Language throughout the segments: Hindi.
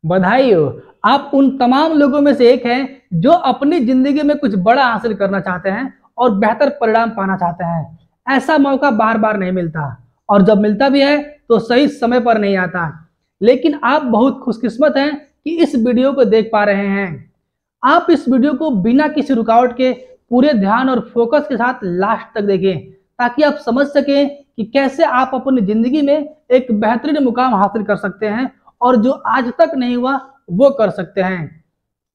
बधाई हो। आप उन तमाम लोगों में से एक हैं जो अपनी जिंदगी में कुछ बड़ा हासिल करना चाहते हैं और बेहतर परिणाम पाना चाहते हैं। ऐसा मौका बार बार नहीं मिलता, और जब मिलता भी है तो सही समय पर नहीं आता। लेकिन आप बहुत खुशकिस्मत हैं कि इस वीडियो को देख पा रहे हैं। आप इस वीडियो को बिना किसी रुकावट के पूरे ध्यान और फोकस के साथ लास्ट तक देखें, ताकि आप समझ सकें कि कैसे आप अपनी जिंदगी में एक बेहतरीन मुकाम हासिल कर सकते हैं और जो आज तक नहीं हुआ वो कर सकते हैं।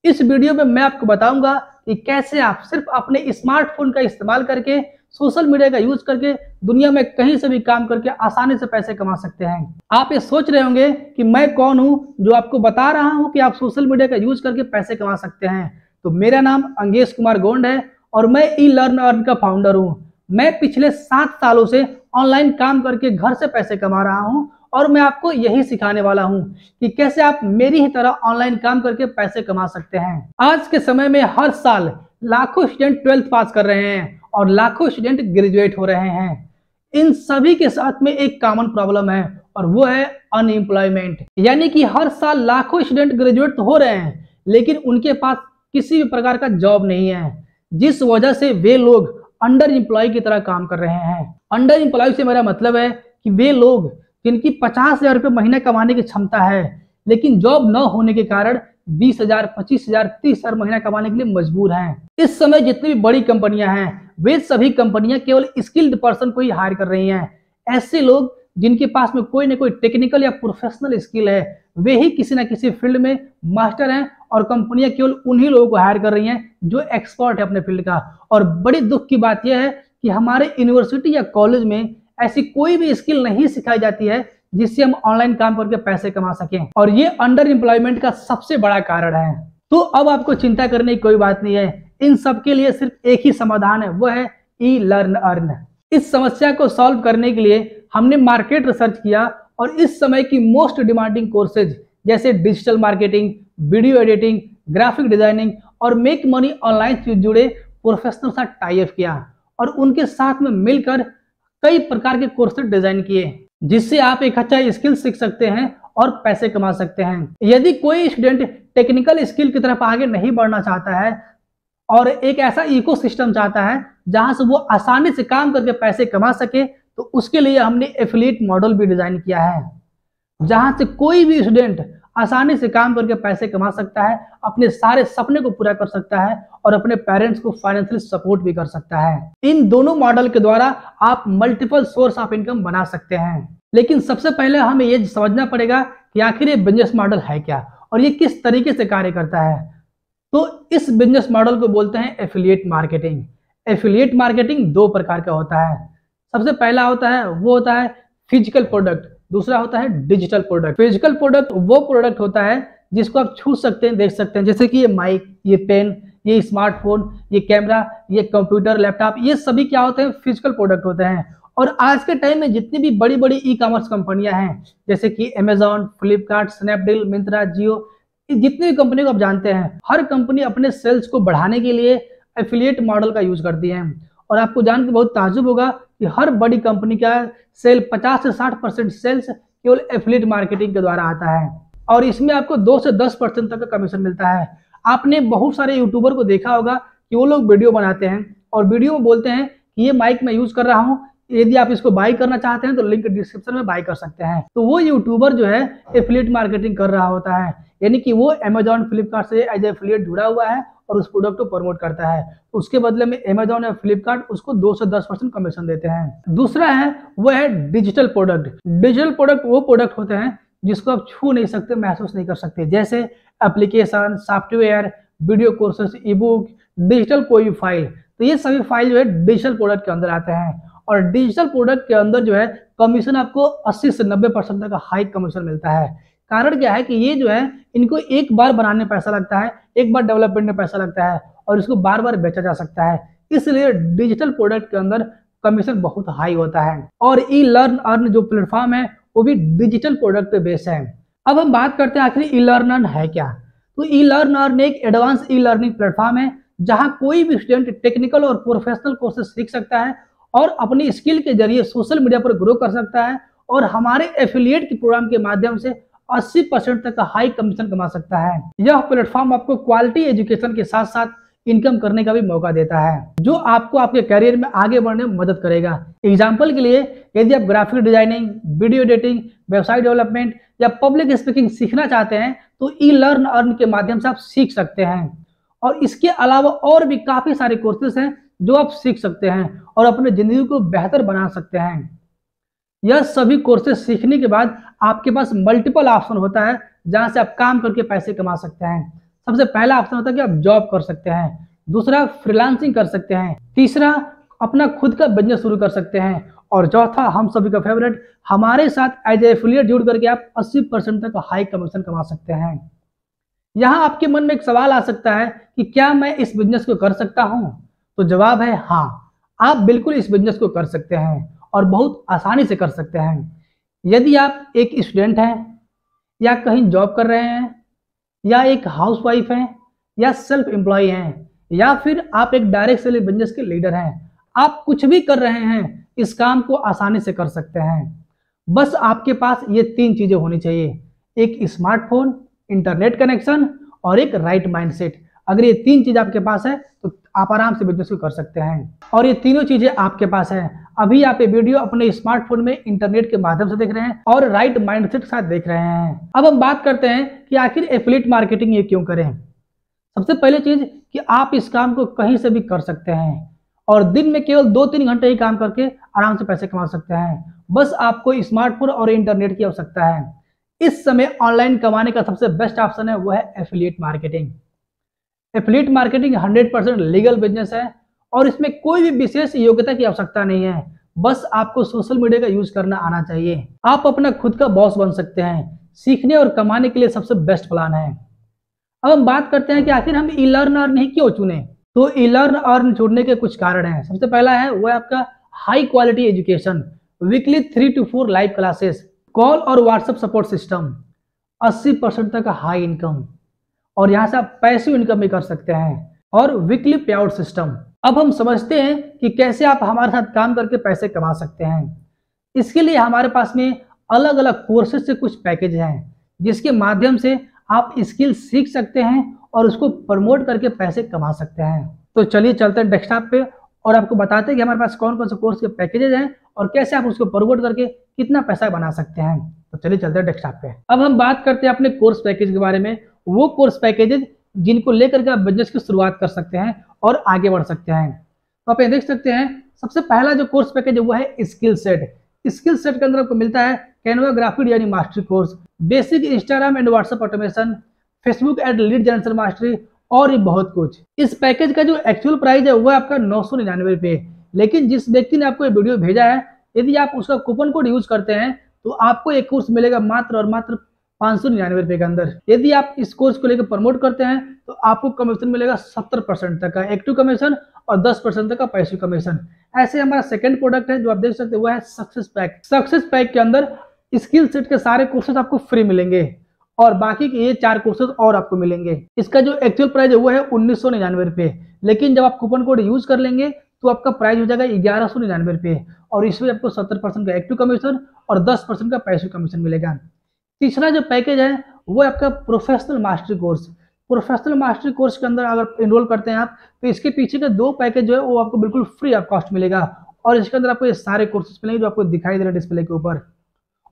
इस वीडियो में मैं आपको बताऊंगा कि कैसे आप सिर्फ अपने स्मार्टफोन का इस्तेमाल करके, सोशल मीडिया का यूज करके दुनिया में कहीं से भी काम करके आसानी से पैसे कमा सकते हैं। आप ये सोच रहे होंगे कि मैं कौन हूं जो आपको बता रहा हूं कि आप सोशल मीडिया का यूज करके पैसे कमा सकते हैं। तो मेरा नाम अंगेश कुमार गोंड है और मैं ई लर्न अर्न का फाउंडर हूं। मैं पिछले 7 सालों से ऑनलाइन काम करके घर से पैसे कमा रहा हूं और मैं आपको यही सिखाने वाला हूं कि कैसे आप मेरी ही तरह ऑनलाइन काम करके पैसे कमा सकते हैं। आज के समय में हर साल लाखों स्टूडेंट 12th पास कर रहे हैं और लाखों स्टूडेंट ग्रेजुएट हो रहे हैं। इन सभी के साथ में एक कॉमन प्रॉब्लम है और वो है अनएम्प्लॉयमेंट। यानी कि हर साल लाखों स्टूडेंट ग्रेजुएट तो हो रहे हैं लेकिन उनके पास किसी भी प्रकार का जॉब नहीं है, जिस वजह से वे लोग अंडर एम्प्लॉय की तरह काम कर रहे हैं। अंडर एम्प्लॉय से मेरा मतलब है कि वे लोग जिनकी 50,000 रुपये महीने कमाने की क्षमता है लेकिन जॉब न होने के कारण 20,000, 25,000, 30,000 महीना कमाने के लिए मजबूर हैं। इस समय जितनी भी बड़ी कंपनियां हैं वे सभी कंपनियां केवल स्किल्ड पर्सन को ही हायर कर रही हैं। ऐसे लोग जिनके पास में कोई ना कोई टेक्निकल या प्रोफेशनल स्किल है वे ही किसी ना किसी फील्ड में मास्टर हैं और कंपनियां केवल उन्हीं लोगों को हायर कर रही हैं जो एक्सपर्ट है अपने फील्ड का। और बड़ी दुख की बात यह है कि हमारे यूनिवर्सिटी या कॉलेज में ऐसी कोई भी स्किल नहीं सिखाई जाती है जिससे हम ऑनलाइन काम करके पैसे कमा सकें, और ये अंडर एम्प्लॉयमेंट का सबसे बड़ा कारण है। तो अब आपको चिंता करने की कोई बात नहीं है। इन सब के लिए सिर्फ एक ही समाधान है, वो है ई लर्न अर्न। इस समस्या को सॉल्व करने के लिए हमने मार्केट रिसर्च किया और इस समय की मोस्ट डिमांडिंग कोर्सेज जैसे digital marketing, video editing, graphic designing और मेक मनी ऑनलाइन से जुड़े प्रोफेशनल साथ टाई अप किया और उनके साथ में मिलकर कई प्रकार के कोर्सेज डिजाइन किए जिससे आप एक अच्छा स्किल सीख सकते हैं और पैसे कमा सकते हैं। यदि कोई स्टूडेंट टेक्निकल स्किल की तरफ आगे नहीं बढ़ना चाहता है और एक ऐसा इकोसिस्टम चाहता है जहां से वो आसानी से काम करके पैसे कमा सके, तो उसके लिए हमने एफिलिएट मॉडल भी डिजाइन किया है जहां से कोई भी स्टूडेंट आसानी से काम करके पैसे कमा सकता है, अपने सारे सपने को पूरा कर सकता है और अपने पेरेंट्स को फाइनेंशियल सपोर्ट भी कर सकता है। इन दोनों मॉडल के द्वारा आप मल्टीपल सोर्स ऑफ इनकम बना सकते हैं। लेकिन सबसे पहले हमें ये समझना पड़ेगा कि आखिर ये बिजनेस मॉडल है क्या और ये किस तरीके से कार्य करता है। तो इस बिजनेस मॉडल को बोलते हैं एफिलिएट मार्केटिंग। एफिलिएट मार्केटिंग 2 प्रकार का होता है। सबसे पहला होता है वो होता है फिजिकल प्रोडक्ट, दूसरा होता है डिजिटल प्रोडक्ट। फिजिकल प्रोडक्ट वो प्रोडक्ट होता है जिसको आप छू सकते हैं, देख सकते हैं, जैसे कि ये माइक, ये पेन, ये स्मार्टफोन, ये कैमरा, ये कंप्यूटर, लैपटॉप, ये सभी क्या होते हैं? फिजिकल प्रोडक्ट होते हैं। और आज के टाइम में जितनी भी बड़ी बड़ी ई कॉमर्स कंपनियां हैं जैसे कि अमेजॉन, फ्लिपकार्ट, स्नैपडील, मिंत्रा, जियो, जितनी भी कंपनी को आप जानते हैं, हर कंपनी अपने सेल्स को बढ़ाने के लिए एफिलिएट मॉडल का यूज करती है। और आपको जान के बहुत ताज्जुब होगा कि हर बड़ी कंपनी का सेल 50 से 60% सेल्स केवल एफिलिएट मार्केटिंग के द्वारा आता है और इसमें आपको 2 से 10% तक का कमीशन मिलता है। आपने बहुत सारे यूट्यूबर को देखा होगा कि वो लोग वीडियो बनाते हैं और वीडियो में बोलते हैं कि ये माइक मैं यूज कर रहा हूँ, यदि आप इसको बाय करना चाहते हैं तो लिंक डिस्क्रिप्शन में बाय कर सकते हैं। तो वो यूट्यूबर जो है एफिलिएट मार्केटिंग कर रहा होता है, यानी कि वो अमेजॉन, फ्लिपकार्ट से एज एफिलिएट जुड़ा हुआ है और उस प्रोडक्ट को प्रमोट करता है। तो उसके बदले में अमेजॉन या फ्लिपकार्ट उसको 2 से 10% कमीशन देते हैं। दूसरा है वो है डिजिटल प्रोडक्ट। डिजिटल प्रोडक्ट वो प्रोडक्ट होते हैं जिसको आप छू नहीं सकते, महसूस नहीं कर सकते, जैसे एप्लीकेशन, सॉफ्टवेयर, वीडियो कोर्सेस, ई बुक, डिजिटल कोई भी फाइल। तो ये सभी फाइल जो है डिजिटल प्रोडक्ट के अंदर आते हैं और डिजिटल प्रोडक्ट के अंदर जो है कमीशन आपको 80 से 90% तक का हाई कमीशन मिलता है। कारण क्या है कि ये जो है इनको एक बार बनाने में पैसा लगता है, एक बार डेवलपमेंट में पैसा लगता है और इसको बार बार बेचा जा सकता है, इसलिए डिजिटल प्रोडक्ट के अंदर कमीशन बहुत हाई होता है। और ई लर्न अर्न जो प्लेटफॉर्म है वो भी डिजिटल प्रोडक्ट पे बेस है। अब हम बात करते हैं आखिर ई लर्न अर्न है क्या। तो ई लर्न अर्न एक एडवांस ई लर्निंग प्लेटफॉर्म है जहां कोई भी स्टूडेंट टेक्निकल और प्रोफेशनल कोर्सेज सीख सकता है और अपनी स्किल के जरिए सोशल मीडिया पर ग्रो कर सकता है और हमारे एफिलिएट के प्रोग्राम के माध्यम से 80% तक का हाई कमीशन कमा सकता है। यह प्लेटफॉर्म आपको क्वालिटी एजुकेशन के साथ साथ इनकम करने का भी मौका देता है, जो आपको आपके करियर में आगे बढ़ने में मदद करेगा। एग्जाम्पल के लिए, यदि आप graphic designing, video editing, website development या पब्लिक स्पीकिंग सीखना चाहते हैं तो ई लर्न अर्न के माध्यम से आप सीख सकते हैं। और इसके अलावा और भी काफी सारे कोर्सेज हैं जो आप सीख सकते हैं और अपने जिंदगी को बेहतर बना सकते हैं। यह सभी कोर्सेज सीखने के बाद आपके पास मल्टीपल ऑप्शन होता है जहां से आप काम करके पैसे कमा सकते हैं। सबसे पहला ऑप्शन होता है कि आप जॉब कर सकते हैं, दूसरा फ्रीलांसिंग कर सकते हैं, तीसरा अपना खुद का बिजनेस शुरू कर सकते हैं, और चौथा हम सभी का फेवरेट, हमारे साथ एज एफिलिएट जुड़ करके आप 80% तक हाई कमीशन कमा सकते हैं। यहाँ आपके मन में एक सवाल आ सकता है कि क्या मैं इस बिजनेस को कर सकता हूँ? तो जवाब है हाँ, आप बिल्कुल इस बिजनेस को कर सकते हैं और बहुत आसानी से कर सकते हैं। यदि आप एक स्टूडेंट हैं या कहीं जॉब कर रहे हैं या एक हाउसवाइफ हैं या सेल्फ एम्प्लॉय हैं या फिर आप एक डायरेक्ट सेलिंग बिजनेस के लीडर हैं, आप कुछ भी कर रहे हैं, इस काम को आसानी से कर सकते हैं। बस आपके पास ये 3 चीजें होनी चाहिए, एक स्मार्टफोन, इंटरनेट कनेक्शन और एक राइट माइंडसेट। अगर ये 3 चीज आपके पास है तो आप आराम से बिजनेस को कर सकते हैं, और ये तीनों चीजें आपके पास है। अभी आप ये वीडियो अपने स्मार्टफोन में इंटरनेट के माध्यम से देख रहे हैं और राइट माइंडसेट के साथ देख रहे हैं। अब हम बात करते हैं कि आखिर एफिलिएट मार्केटिंग ये क्यों करें। सबसे पहले चीज कि आप इस काम को कहीं से भी कर सकते हैं और दिन में केवल 2-3 घंटे ही काम करके आराम से पैसे कमा सकते हैं। बस आपको स्मार्टफोन और इंटरनेट की आवश्यकता है। इस समय ऑनलाइन कमाने का सबसे बेस्ट ऑप्शन है वो है affiliate marketing. Affiliate marketing 100% legal business है और इसमें कोई भी विशेष योग्यता की आवश्यकता नहीं है, बस आपको सोशल मीडिया का यूज करना आना चाहिए। आप अपना खुद का बॉस बन सकते हैं। सीखने और कमाने के लिए सबसे बेस्ट प्लान है। अब हम बात करते हैं कि आखिर हम ई लर्न अर्न ही क्यों चुने। तो ई लर्न अर्न चुनने के कुछ कारण हैं। सबसे पहला है वो है आपका high quality education, weekly 3 to 4 live classes, call और व्हाट्सएप सपोर्ट सिस्टम, 80% तक हाई इनकम, और यहाँ से आप पैसिव इनकम भी कर सकते हैं, और वीकली पे आउट सिस्टम। अब हम समझते हैं कि कैसे आप हमारे साथ काम करके पैसे कमा सकते हैं। इसके लिए हमारे पास में अलग अलग कोर्सेज से कुछ पैकेज हैं जिसके माध्यम से आप स्किल सीख सकते हैं और उसको प्रमोट करके पैसे कमा सकते हैं। तो चलिए चलते हैं डेस्कटॉप पे और आपको बताते हैं कि हमारे पास कौन कौन से कोर्स के पैकेजेज हैं और कैसे आप उसको प्रमोट करके कितना पैसा बना सकते हैं। तो चलिए चलते हैं डेस्कटॉप पे। अब हम बात करते हैं अपने कोर्स पैकेज के बारे में, वो कोर्स पैकेजेज जिनको लेकर के आप बिजनेस की शुरुआत कर सकते हैं और आगे बढ़ सकते हैं। तो आप ये देख सकते हैं, सबसे पहला जो कोर्स पैकेज है वो है स्किल सेट। स्किल सेट के अंदर आपको मिलता है कैनवा ग्राफिक यानी mastery course, basic Instagram and WhatsApp automation, Facebook ad lead generation mastery और ये बहुत कुछ। इस पैकेज का जो एक्चुअल प्राइस है वो आपका 999 रुपये, लेकिन जिस व्यक्ति ने आपको ये वीडियो भेजा है, यदि आप उसका कूपन कोड यूज करते हैं तो आपको एक कोर्स मिलेगा मात्र और मात्र 599 रुपये के अंदर। यदि आप इस कोर्स को लेकर प्रमोट करते हैं तो आपको कमीशन मिलेगा 70% तक का एक्टिव कमीशन और 10% तक का पैसिव कमीशन। ऐसे हमारा सेकंड प्रोडक्ट है जो आप देख सकते हैं वो है सक्सेस पैक। सक्सेस पैक के अंदर स्किल सेट के सारे कोर्सेज आपको फ्री मिलेंगे और बाकी के ये 4 कोर्सेज और आपको मिलेंगे। इसका जो एक्चुअल प्राइस है वो है 1999 रुपये, लेकिन जब आप कूपन कोड यूज कर लेंगे तो आपका प्राइस हो जाएगा 1199 रुपये, और इसमें आपको 70% का एक्टिव कमीशन और 10% का पैसिव कमीशन मिलेगा। तीसरा जो पैकेज है वो है आपका professional mastery course. Professional mastery course के अंदर अगर इनरोल करते हैं आप तो इसके पीछे के 2 पैकेज जो है वो आपको बिल्कुल फ्री ऑफ कॉस्ट मिलेगा, और इसके अंदर आपको ये सारे कोर्सेज मिलेंगे जो आपको दिखाई दे रहे हैं डिस्प्ले के ऊपर।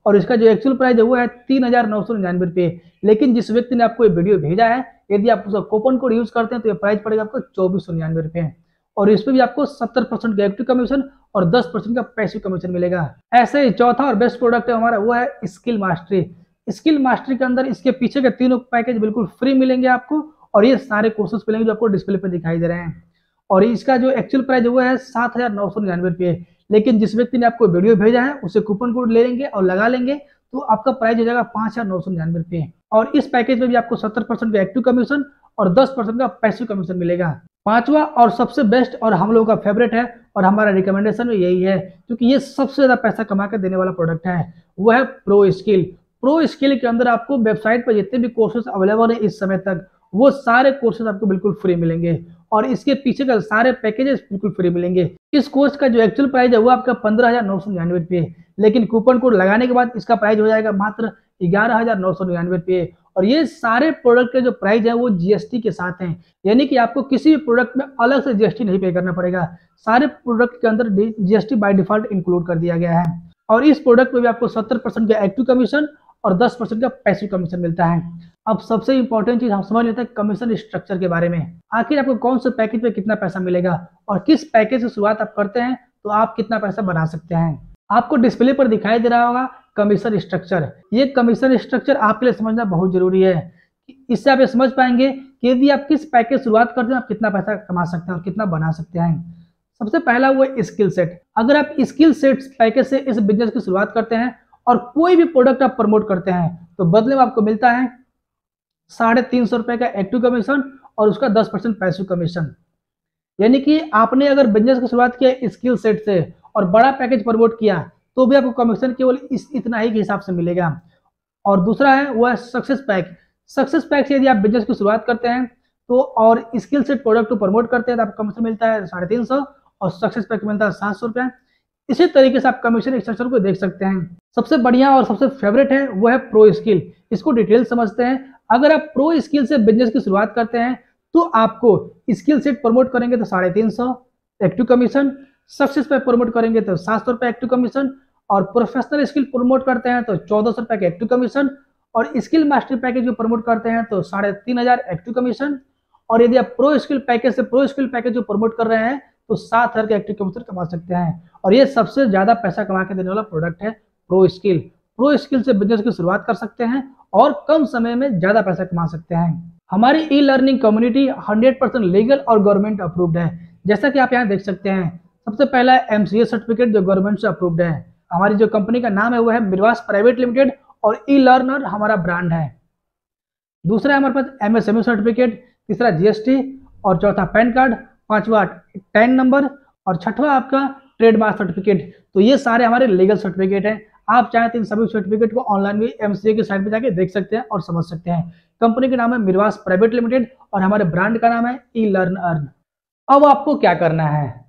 और इसका जो एक्चुअल प्राइस है वो है 3999 रुपये, लेकिन जिस व्यक्ति ने आपको ये वीडियो भेजा है, यदि आप उसका कूपन कोड यूज करते हैं तो ये प्राइस पड़ेगा आपको 2499 रुपये, और इसमें भी आपको 70% का एक्टिव कमीशन और 10% का पैसिव कमीशन मिलेगा। ऐसे ही चौथा और बेस्ट प्रोडक्ट है हमारा वो है स्किल मास्टरी। स्किल मास्टरी के अंदर इसके पीछे के 3 पैकेज बिल्कुल फ्री मिलेंगे आपको, और ये सारे कोर्सेज मिलेंगे जो आपको डिस्प्ले पे दिखाई दे रहे हैं। और इसका जो एक्चुअल प्राइस है वो है 7999 रुपये, लेकिन जिस व्यक्ति ने आपको वीडियो भेजा है उसे कूपन कोड ले लेंगे और लगा लेंगे तो आपका प्राइस हो जाएगा 5999 रुपये, और इस पैकेज में भी आपको 70% का एक्टिव कमीशन और 10% का पैसिव कमीशन मिलेगा। पांचवा और सबसे बेस्ट और हम लोगों का फेवरेट है और हमारा रिकमेंडेशन में यही है क्योंकि ये सबसे ज्यादा पैसा कमा के देने वाला प्रोडक्ट है, वो है प्रो स्किल। प्रो स्किल के अंदर आपको वेबसाइट पर जितने भी कोर्सेज अवेलेबल है इस समय तक, वो सारे कोर्सेज आपको बिल्कुल फ्री मिलेंगे और इसके पीछे का सारे पैकेजेस बिल्कुल फ्री मिलेंगे। इस कोर्स का जो एक्चुअल प्राइस है वो आपका 15,999 है, लेकिन कूपन कोड लगाने के बाद इसका प्राइस हो जाएगा मात्र 11,999। और ये सारे प्रोडक्ट के जो प्राइस है वो जीएसटी के साथ हैं, यानी कि आपको किसी भी प्रोडक्ट में अलग से जीएसटी नहीं पे करना पड़ेगा। सारे प्रोडक्ट के अंदर जीएसटी बाय डिफॉल्ट इंक्लूड कर दिया गया है। और इस प्रोडक्ट में भी आपको 70% का एक्टिव कमीशन और 10% का पैसिव कमीशन मिलता है। अब सबसे इंपॉर्टेंट चीज हम समझ लेते हैं कमीशन स्ट्रक्चर के बारे में। आखिर आपको कौन से पैकेज पे कितना पैसा मिलेगा और किस पैकेज से शुरुआत आप करते हैं तो आप कितना पैसा बना सकते हैं। आपको डिस्प्ले पर दिखाई दे रहा होगा कमीशन स्ट्रक्चर। ये कमीशन स्ट्रक्चर आपके लिए समझना बहुत जरूरी है। इससे आप ये समझ पाएंगे कि यदि आप किस पैकेज शुरुआत करते हैं आप कितना पैसा कमा सकते हैं और कितना बना सकते हैं। सबसे पहला वो स्किल सेट। अगर आप स्किल सेट पैकेज से इस बिजनेस की शुरुआत करते हैं और कोई भी प्रोडक्ट आप प्रमोट करते हैं तो बदले में आपको मिलता है 350 रुपए का एक्टिव कमीशन और उसका 10% पैसिव कमीशन। यानी कि आपने अगर बिजनेस की शुरुआत किया स्किल सेट से और बड़ा पैकेज प्रमोट किया तो भी आपको कमीशन केवल इतना ही के हिसाब से मिलेगा। और दूसरा है वो है सक्सेस पैक। सक्सेस पैक से यदि आप बिजनेस की शुरुआत करते हैं तो और स्किल सेट प्रोडक्ट को प्रमोट करते हैं तो आपको कमीशन मिलता है 350 और सक्सेस पैक मिलता है 700 रुपये। इसी तरीके से आप कमीशन स्ट्रक्चर को देख सकते हैं। सबसे बढ़िया और सबसे फेवरेट है वो है प्रो स्किल। इसको डिटेल समझते हैं। अगर आप प्रो स्किल से बिजनेस की शुरुआत करते हैं तो आपको स्किल सेट प्रमोट करेंगे तो 350 active commission, success pack promote करेंगे तो 700 रुपये एक्टिव कमीशन, और प्रोफेशनल स्किल प्रमोट करते हैं तो 1400 रुपये का एक्टिव कमीशन, और स्किल मास्टर पैकेज को प्रमोट करते हैं तो 3500 एक्टिव कमीशन, और यदि आप प्रो स्किल पैकेज से प्रो स्किल पैकेज को प्रमोट कर रहे हैं तो 7,000 का एक्टिव कमीशन कमा सकते हैं। और ये सबसे ज्यादा पैसा कमा के देने वाला प्रोडक्ट है प्रो स्किल। प्रो स्किल से बिजनेस की शुरुआत कर सकते हैं और कम समय में ज्यादा पैसा कमा सकते हैं। हमारी ई लर्निंग कम्युनिटी 100% लीगल और गवर्नमेंट अप्रूव्ड है। जैसा कि आप यहाँ देख सकते हैं, सबसे पहला एमसीए सर्टिफिकेट जो गवर्नमेंट से अप्रूव्ड है। हमारी जो कंपनी का नाम है वो है मिरवास प्राइवेट लिमिटेड और ई लर्नर हमारा ब्रांड है। दूसरा है हमारे पास एमएसएमई सर्टिफिकेट, तीसरा जीएसटी, और चौथा पैन कार्ड, पांचवा टैन नंबर, और छठवां आपका ट्रेडमार्क सर्टिफिकेट। तो ये सारे हमारे लीगल सर्टिफिकेट हैं। आप चाहें तो इन सभी सर्टिफिकेट को ऑनलाइन भी एमसीए की साइट पे जाके देख सकते हैं और समझ सकते हैं। कंपनी का नाम है मिरवास प्राइवेट लिमिटेड और हमारे ब्रांड का नाम है ई लर्न अर्न। अब आपको क्या करना है,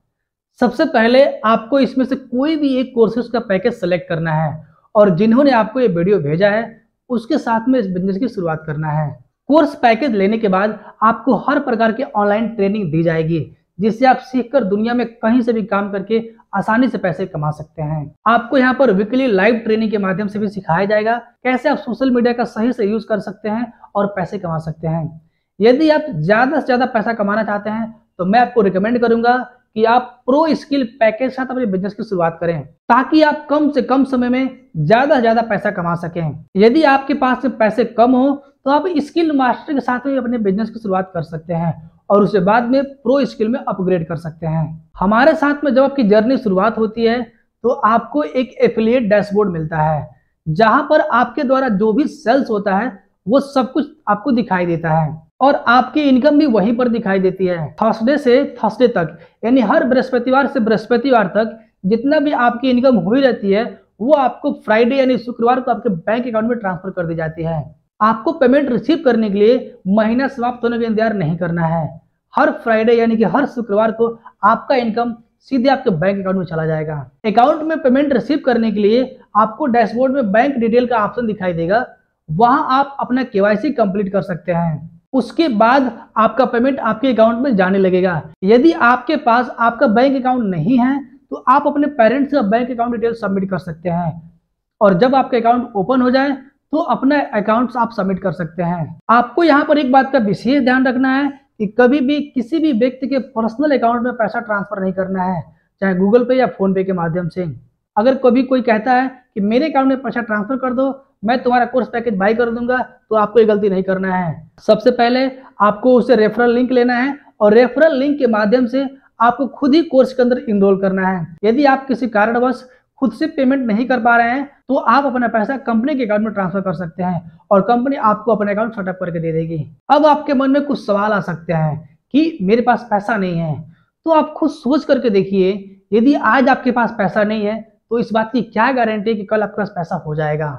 सबसे पहले आपको इसमें से कोई भी एक कोर्सेज का पैकेज सेलेक्ट करना है और जिन्होंने आपको ये वीडियो भेजा है उसके साथ में इस बिजनेस की शुरुआत करना है। कोर्स पैकेज लेने के बाद आपको हर प्रकार की ऑनलाइन ट्रेनिंग दी जाएगी जिससे आप सीखकर दुनिया में कहीं से भी काम करके आसानी से पैसे कमा सकते हैं। आपको यहाँ पर वीकली लाइव ट्रेनिंग के माध्यम से भी सिखाया जाएगा कैसे आप सोशल मीडिया का सही से यूज कर सकते हैं और पैसे कमा सकते हैं। यदि आप ज्यादा से ज्यादा पैसा कमाना चाहते हैं तो मैं आपको रिकमेंड करूंगा कि आप प्रो स्किल पैकेज साथ अपने बिजनेस की शुरुआत करें ताकि आप कम से कम समय में ज्यादा से ज्यादा पैसा कमा सकें। यदि आपके पास में पैसे कम हो तो आप स्किल मास्टर के साथ में अपने बिजनेस की शुरुआत कर सकते हैं और उसके बाद में प्रो स्किल में अपग्रेड कर सकते हैं। हमारे साथ में जब आपकी जर्नी शुरुआत होती है तो आपको एक एफिलिएट डैशबोर्ड मिलता है जहां पर आपके द्वारा जो भी सेल्स होता है वो सब कुछ आपको दिखाई देता है और आपकी इनकम भी वहीं पर दिखाई देती है। थर्सडे से थर्सडे तक यानी हर बृहस्पतिवार से बृहस्पतिवार तक जितना भी आपकी इनकम हुई रहती है वो आपको फ्राइडे यानी शुक्रवार को आपके बैंक अकाउंट में ट्रांसफर कर दी जाती है। आपको पेमेंट रिसीव करने के लिए महीना समाप्त होने का इंतजार नहीं करना है। हर फ्राइडे यानी कि हर शुक्रवार को आपका इनकम सीधे आपके बैंक अकाउंट में चला जाएगा। अकाउंट में पेमेंट रिसीव करने के लिए आपको डैशबोर्ड में बैंक डिटेल का ऑप्शन दिखाई देगा, वहां आप अपना केवाईसी कंप्लीट कर सकते हैं। उसके बाद आपका पेमेंट आपके अकाउंट में जाने लगेगा। यदि आपके पास आपका बैंक अकाउंट नहीं है तो आप अपने पेरेंट्स का बैंक अकाउंट डिटेल सबमिट कर सकते हैं और जब आपका अकाउंट ओपन हो जाए तो अपना अकाउंट आप सबमिट कर सकते हैं। आपको यहाँ पर एक बात का विशेष ध्यान रखना है कि कभी भी किसी भी व्यक्ति के पर्सनल अकाउंट में पैसा ट्रांसफर नहीं करना है, चाहे गूगल पे या फोन पे के माध्यम से। अगर कभी कोई कहता है कि मेरे अकाउंट में पैसा ट्रांसफर कर दो, मैं तुम्हारा कोर्स पैकेज बाय कर दूंगा, तो आपको ये गलती नहीं करना है। सबसे पहले आपको उससे रेफरल लिंक लेना है और रेफरल लिंक के माध्यम से आपको खुद ही कोर्स के अंदर इनरोल करना है। यदि आप किसी कारणवश खुद से पेमेंट नहीं कर पा रहे हैं तो आप अपना पैसा कंपनी के अकाउंट में ट्रांसफर कर सकते हैं और कंपनी आपको अपना अकाउंट सेटअप करके दे देगी। अब आपके मन में कुछ सवाल आ सकते हैं कि मेरे पास पैसा नहीं है, तो आप खुद सोच करके देखिए, यदि आज आपके पास पैसा नहीं है तो इस बात की क्या गारंटी है कि कल आपके पास पैसा हो जाएगा।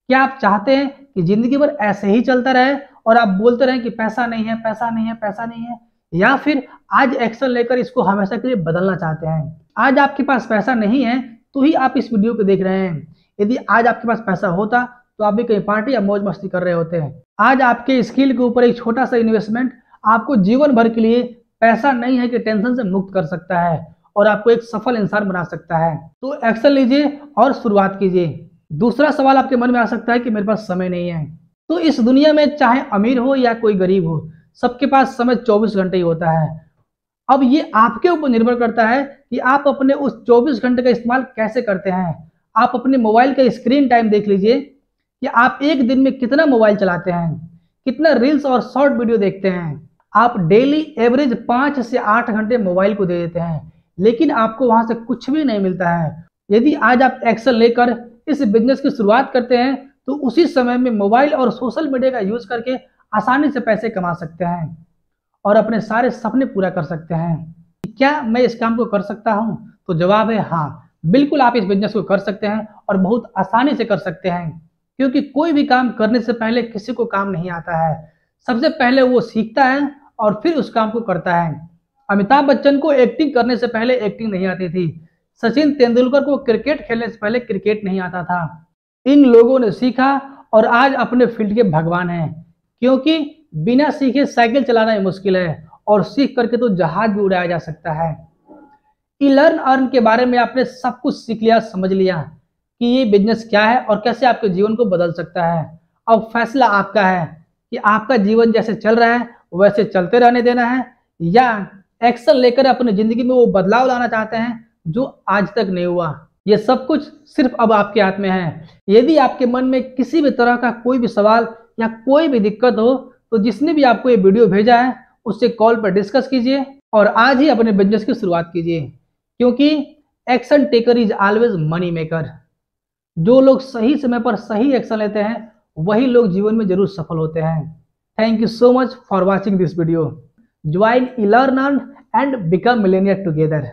क्या आप चाहते हैं कि जिंदगी भर ऐसे ही चलता रहे और आप बोलते रहें कि पैसा नहीं है, पैसा नहीं है, पैसा नहीं है? या फिर आज एक्शन लेकर इसको हमेशा के लिए बदलना चाहते हैं। आज आपके पास पैसा नहीं है तो ही आप इस वीडियो को देख रहे हैं। यदि आज आपके पास पैसा होता तो आप भी कहीं पार्टी या मौज मस्ती कर रहे होते हैं। आज आपके स्किल के ऊपर एक छोटा सा इन्वेस्टमेंट आपको जीवन भर के लिए पैसा नहीं है कि टेंशन से मुक्त कर सकता है और आपको एक सफल इंसान बना सकता है। तो एक्शन लीजिए और शुरुआत कीजिए। दूसरा सवाल आपके मन में आ सकता है कि मेरे पास समय नहीं है। तो इस दुनिया में चाहे अमीर हो या कोई गरीब हो, सबके पास समय 24 घंटे ही होता है। अब ये आपके ऊपर निर्भर करता है कि आप अपने उस 24 घंटे का इस्तेमाल कैसे करते हैं। आप अपने मोबाइल का स्क्रीन टाइम देख लीजिए कि आप एक दिन में कितना मोबाइल चलाते हैं, कितना रील्स और शॉर्ट वीडियो देखते हैं। आप डेली एवरेज 5 से 8 घंटे मोबाइल को दे देते हैं, लेकिन आपको वहां से कुछ भी नहीं मिलता है। यदि आज आप एक्शन लेकर इस बिजनेस की शुरुआत करते हैं तो उसी समय में मोबाइल और सोशल मीडिया का यूज करके आसानी से पैसे कमा सकते हैं और अपने सारे सपने पूरा कर सकते हैं। क्या मैं इस काम को कर सकता हूं? तो जवाब है हाँ, बिल्कुल आप इस बिजनेस को कर सकते हैं और बहुत आसानी से कर सकते हैं, क्योंकि कोई भी काम करने से पहले किसी को काम नहीं आता है। सबसे पहले वो सीखता है और फिर उस काम को करता है। अमिताभ बच्चन को एक्टिंग करने से पहले एक्टिंग नहीं आती थी। सचिन तेंदुलकर को क्रिकेट खेलने से पहले क्रिकेट नहीं आता था। इन लोगों ने सीखा और आज अपने फील्ड के भगवान हैं, क्योंकि बिना सीखे साइकिल चलाना ही मुश्किल है और सीख करके तो जहाज भी उड़ाया जा सकता है। ई लर्न अर्न के बारे में आपने सब कुछ सीख लिया, समझ लिया कि ये बिजनेस क्या है और कैसे आपके जीवन को बदल सकता है। अब फैसला आपका है कि आपका जीवन जैसे चल रहा है वैसे चलते रहने देना है या एक्शन लेकर अपनी जिंदगी में वो बदलाव लाना चाहते हैं जो आज तक नहीं हुआ। ये सब कुछ सिर्फ अब आपके हाथ में है। यदि आपके मन में किसी भी तरह का कोई भी सवाल या कोई भी दिक्कत हो तो जिसने भी आपको ये वीडियो भेजा है उससे कॉल पर डिस्कस कीजिए और आज ही अपने बिजनेस की शुरुआत कीजिए, क्योंकि action taker is always money maker. जो लोग सही समय पर सही एक्शन लेते हैं वही लोग जीवन में जरूर सफल होते हैं। Thank you so much for watching this video. Join E learn and become Millionaire together.